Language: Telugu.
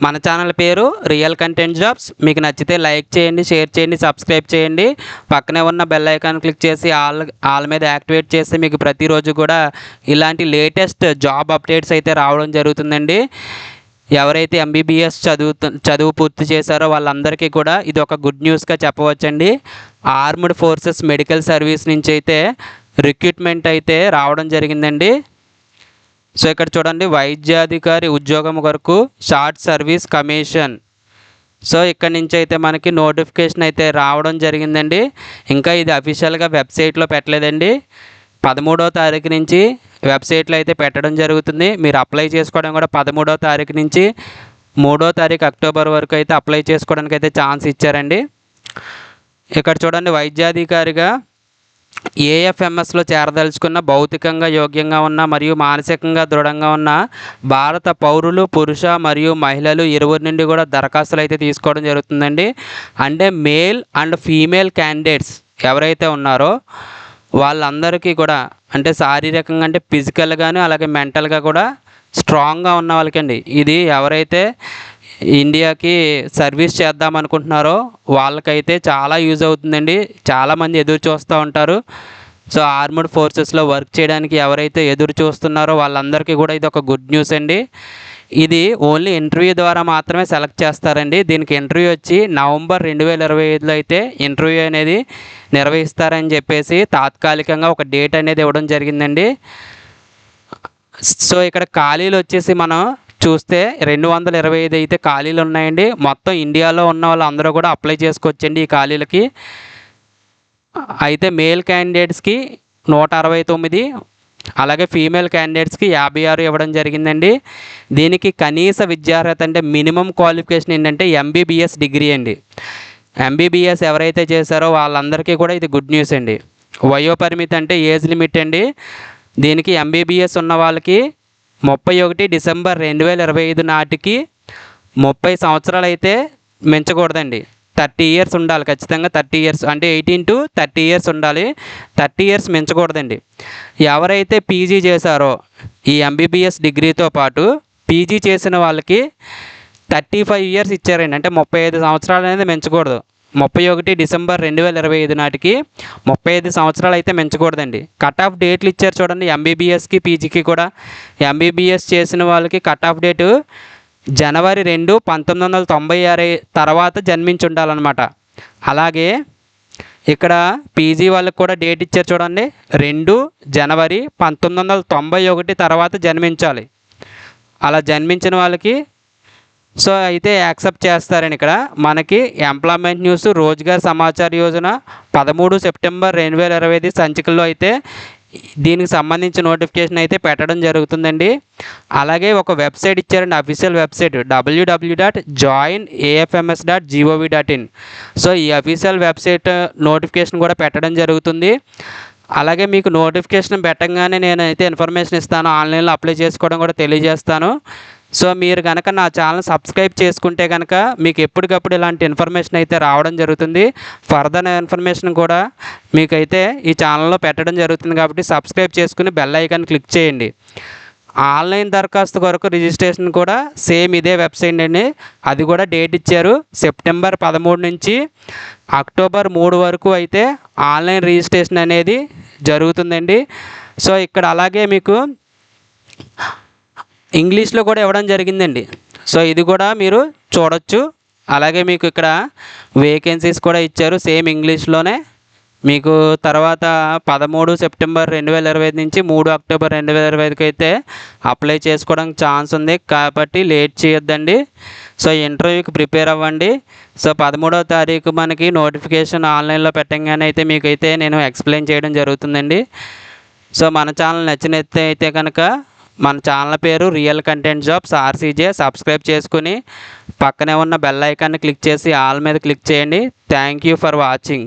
మన ఛానల్ పేరు రియల్ కంటెంట్ జాబ్స్. మీకు నచ్చితే లైక్ చేయండి, షేర్ చేయండి, సబ్స్క్రైబ్ చేయండి. పక్కనే ఉన్న బెల్ ఐకాన్ క్లిక్ చేసి ఆల్ మీద యాక్టివేట్ చేస్తే మీకు ప్రతిరోజు కూడా ఇలాంటి లేటెస్ట్ జాబ్ అప్డేట్స్ అయితే రావడం జరుగుతుందండి. ఎవరైతే ఎంబీబీఎస్ చదువు పూర్తి చేశారో వాళ్ళందరికీ కూడా ఇది ఒక గుడ్ న్యూస్గా చెప్పవచ్చండి. ఆర్మ్డ్ ఫోర్సెస్ మెడికల్ సర్వీస్ నుంచి అయితే రిక్రూట్మెంట్ అయితే రావడం జరిగిందండి. సో ఇక్కడ చూడండి, వైద్యాధికారి ఉద్యోగం కొరకు షార్ట్ సర్వీస్ కమిషన్. సో ఇక్కడ నుంచి అయితే మనకి నోటిఫికేషన్ అయితే రావడం జరిగిందండి. ఇంకా ఇది అఫీషియల్గా వెబ్సైట్లో పెట్టలేదండి. 13వ తారీఖు నుంచి వెబ్సైట్లో అయితే పెట్టడం జరుగుతుంది. మీరు అప్లై చేసుకోవడం కూడా 13వ తారీఖు నుంచి 3వ తారీఖు అక్టోబర్ వరకు అయితే అప్లై చేసుకోవడానికి అయితే ఛాన్స్ ఇచ్చారండి. ఇక్కడ చూడండి, వైద్యాధికారిగా ఏఎఫ్ఎంఎస్లో చేరదలుచుకున్న భౌతికంగా యోగ్యంగా ఉన్న మరియు మానసికంగా దృఢంగా ఉన్న భారత పౌరులు పురుష మరియు మహిళలు ఇరువురి నుండి కూడా దరఖాస్తులు అయితే తీసుకోవడం జరుగుతుందండి. అంటే మేల్ అండ్ ఫీమేల్ క్యాండిడేట్స్ ఎవరైతే ఉన్నారో వాళ్ళందరికీ కూడా అంటే శారీరకంగా అంటే ఫిజికల్గాను అలాగే మెంటల్గా కూడా స్ట్రాంగ్గా ఉన్న వాళ్ళకండి. ఇది ఎవరైతే ఇండియాకి సర్వీస్ చేద్దాం అనుకుంటున్నారో వాళ్ళకైతే చాలా యూజ్ అవుతుందండి. చాలామంది ఎదురు చూస్తూ ఉంటారు. సో ఆర్మ్డ్ ఫోర్సెస్లో వర్క్ చేయడానికి ఎవరైతే ఎదురు చూస్తున్నారో వాళ్ళందరికీ కూడా ఇది ఒక గుడ్ న్యూస్ అండి. ఇది ఓన్లీ ఇంటర్వ్యూ ద్వారా మాత్రమే సెలెక్ట్ చేస్తారండి. దీనికి ఇంటర్వ్యూ వచ్చి నవంబర్ 2025లో అయితే ఇంటర్వ్యూ అనేది నిర్వహిస్తారని చెప్పేసి తాత్కాలికంగా ఒక డేట్ అనేది ఇవ్వడం జరిగిందండి. సో ఇక్కడ ఖాళీలు వచ్చేసి మనం చూస్తే 225 అయితే ఖాళీలు ఉన్నాయండి. మొత్తం ఇండియాలో ఉన్న వాళ్ళందరూ కూడా అప్లై చేసుకోవచ్చండి ఈ ఖాళీలకి. అయితే మేల్ క్యాండిడేట్స్కి 169, అలాగే ఫీమేల్ క్యాండిడేట్స్కి 56 ఇవ్వడం జరిగిందండి. దీనికి కనీస విద్యార్హత అంటే మినిమం క్వాలిఫికేషన్ ఏంటంటే ఎంబీబీఎస్ డిగ్రీ అండి. ఎంబీబీఎస్ ఎవరైతే చేశారో వాళ్ళందరికీ కూడా ఇది గుడ్ న్యూస్ అండి. వయోపరిమితి అంటే ఏజ్ లిమిట్ అండి. దీనికి ఎంబీబీఎస్ ఉన్న వాళ్ళకి 31 డిసెంబర్ 2025 నాటికి 30 సంవత్సరాలు అయితే మించకూడదండి. 30 ఇయర్స్ ఉండాలి ఖచ్చితంగా. 30 ఇయర్స్ అంటే 18 to 30 ఇయర్స్ ఉండాలి. 30 ఇయర్స్ మించకూడదండి. ఎవరైతే పీజీ చేశారో ఈ ఎంబీబీఎస్ డిగ్రీతో పాటు పీజీ చేసిన వాళ్ళకి 35 ఇయర్స్ ఇచ్చారండి. అంటే 35 సంవత్సరాలు అనేది మించకూడదు. 31 డిసెంబర్ 2025 నాటికి 35 సంవత్సరాలు అయితే మించకూడదండి. కట్ ఆఫ్ డేట్లు ఇచ్చారు చూడండి, ఎంబీబీఎస్కి పీజీకి కూడా. ఎంబీబీఎస్ చేసిన వాళ్ళకి కట్ ఆఫ్ డేటు జనవరి 2, 1996 తర్వాత జన్మించి ఉండాలన్నమాట. అలాగే ఇక్కడ పీజీ వాళ్ళకి కూడా డేట్ ఇచ్చారు చూడండి, 2 జనవరి 1991 తర్వాత జన్మించాలి. అలా జన్మించిన వాళ్ళకి సో అయితే యాక్సెప్ట్ చేస్తారని ఇక్కడ మనకి employment news Rozgar Samachar Yojana 13 September 2025 సంచికల్లో అయితే దీనికి సంబంధించి నోటిఫికేషన్ అయితే పెట్టడం జరుగుతుందండి. అలాగే ఒక వెబ్సైట్ ఇచ్చారండి, అఫీషియల్ వెబ్సైట్ www.joinafms.gov.in. సో ఈ అఫీషియల్ వెబ్సైట్ నోటిఫికేషన్ కూడా పెట్టడం జరుగుతుంది. అలాగే మీకు నోటిఫికేషన్ పెట్టగానే నేనైతే ఇన్ఫర్మేషన్ ఇస్తాను, ఆన్లైన్లో అప్లై చేసుకోవడం కూడా తెలియజేస్తాను. సో మీరు కనుక నా ఛానల్ సబ్స్క్రైబ్ చేసుకుంటే కనుక మీకు ఎప్పటికప్పుడు ఇలాంటి ఇన్ఫర్మేషన్ అయితే రావడం జరుగుతుంది. ఫర్దర్ ఇన్ఫర్మేషన్ కూడా మీకైతే ఈ ఛానల్లో పెట్టడం జరుగుతుంది. కాబట్టి సబ్స్క్రైబ్ చేసుకుని బెల్ ఐకాన్ క్లిక్ చేయండి. ఆన్లైన్ దరఖాస్తు కొరకు రిజిస్ట్రేషన్ కూడా సేమ్ ఇదే వెబ్సైట్ అండి. అది కూడా డేట్ ఇచ్చారు, సెప్టెంబర్ 13 నుంచి అక్టోబర్ 3 వరకు అయితే ఆన్లైన్ రిజిస్ట్రేషన్ అనేది జరుగుతుందండి. సో ఇక్కడ అలాగే మీకు ఇంగ్లీష్లో కూడా ఇవ్వడం జరిగిందండి. సో ఇది కూడా మీరు చూడొచ్చు. అలాగే మీకు ఇక్కడ వేకెన్సీస్ కూడా ఇచ్చారు సేమ్ ఇంగ్లీష్లోనే. మీకు తర్వాత 13 సెప్టెంబర్ 2025 నుంచి 3 అక్టోబర్ 2025 అయితే అప్లై చేసుకోవడానికి ఛాన్స్ ఉంది. కాబట్టి లేట్ చేయొద్దండి. సో ఇంటర్వ్యూకి ప్రిపేర్ అవ్వండి. సో 13వ తారీఖు మనకి నోటిఫికేషన్ ఆన్లైన్లో పెట్టంగానే అయితే మీకైతే నేను ఎక్స్ప్లెయిన్ చేయడం జరుగుతుందండి. సో మన ఛానల్ నచ్చినట్లయితే కనుక మన ఛానల్ పేరు రియల్ కంటెంట్ జాబ్స్ ఆర్సీజే. సబ్స్క్రైబ్ చేసుకుని పక్కనే ఉన్న బెల్ ఐకాన్ని క్లిక్ చేసి ఆల్ మీద క్లిక్ చేయండి. Thank you for watching.